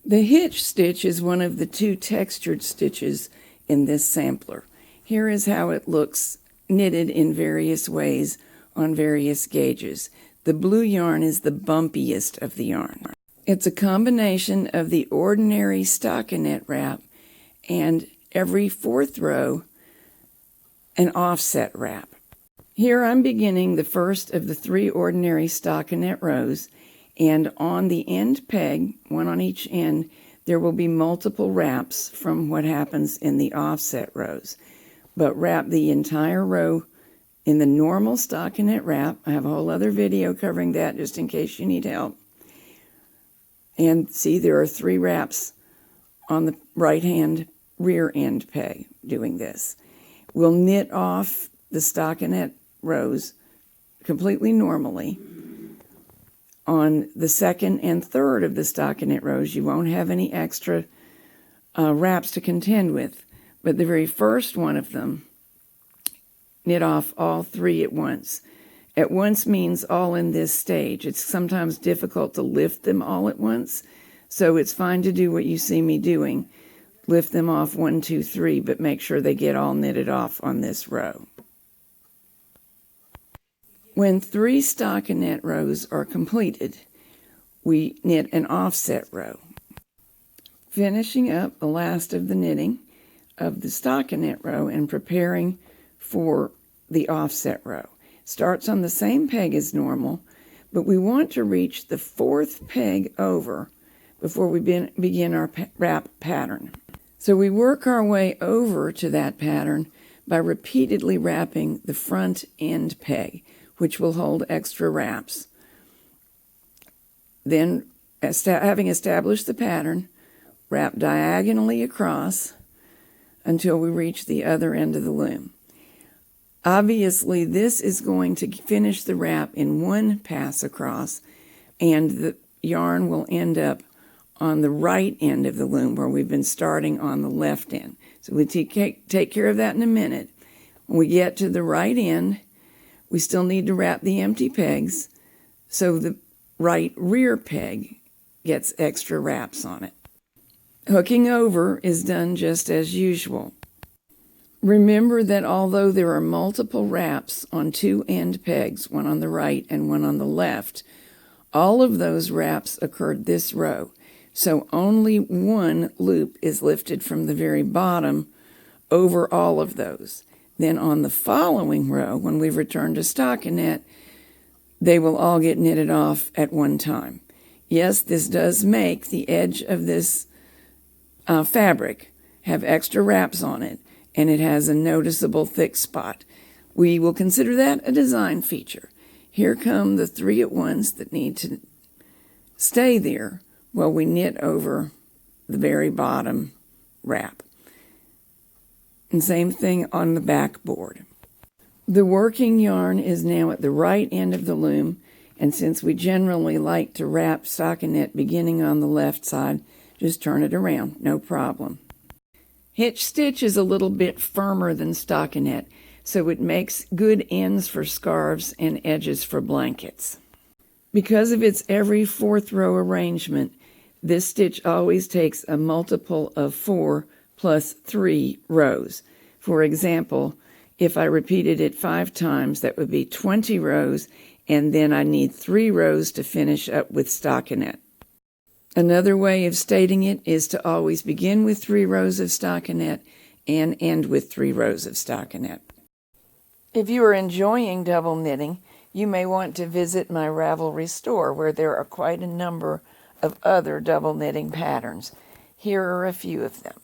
The hitch stitch is one of the two textured stitches in this sampler. Here is how it looks knitted in various ways on various gauges. The blue yarn is the bumpiest of the yarn. It's a combination of the ordinary stockinette wrap and every fourth row an offset wrap. Here I'm beginning the first of the 3 ordinary stockinette rows, and on the end peg, one on each end, there will be multiple wraps from what happens in the offset rows. But wrap the entire row in the normal stockinette wrap. I have a whole other video covering that just in case you need help. And see, there are 3 wraps on the right hand rear end peg doing this. We'll knit off the stockinette rows completely normally. On the second and third of the stockinette rows, you won't have any extra wraps to contend with. But the very first one of them, knit off all 3 at once. At once means all in this stage. It's sometimes difficult to lift them all at once, so it's fine to do what you see me doing. Lift them off 1, 2, 3, but make sure they get all knitted off on this row. When 3 stockinette rows are completed, we knit an offset row. Finishing up the last of the knitting of the stockinette row and preparing for the offset row. Starts on the same peg as normal, but we want to reach the 4th peg over before we begin our wrap pattern. So we work our way over to that pattern by repeatedly wrapping the front end peg, which will hold extra wraps. Then, having established the pattern, wrap diagonally across until we reach the other end of the loom. Obviously, this is going to finish the wrap in one pass across, and the yarn will end up on the right end of the loom where we've been starting on the left end. So we'll take care of that in a minute. When we get to the right end, we still need to wrap the empty pegs so the right rear peg gets extra wraps on it. Hooking over is done just as usual. Remember that although there are multiple wraps on 2 end pegs, one on the right and one on the left, all of those wraps occurred this row. So only one loop is lifted from the very bottom over all of those. Then on the following row, when we return to stockinette, they will all get knitted off at one time. Yes, this does make the edge of this fabric have extra wraps on it, and it has a noticeable thick spot. We will consider that a design feature. Here come the 3 at once that need to stay there while we knit over the very bottom wrap. And same thing on the backboard. The working yarn is now at the right end of the loom, and since we generally like to wrap stockinette beginning on the left side, just turn it around, no problem. Hitch stitch is a little bit firmer than stockinette, so it makes good ends for scarves and edges for blankets. Because of its every 4th row arrangement, this stitch always takes a multiple of 4 plus 3 rows. For example, if I repeated it 5 times, that would be 20 rows, and then I need 3 rows to finish up with stockinette. Another way of stating it is to always begin with 3 rows of stockinette and end with 3 rows of stockinette. If you are enjoying double knitting, you may want to visit my Ravelry store where there are quite a number of other double knitting patterns. Here are a few of them.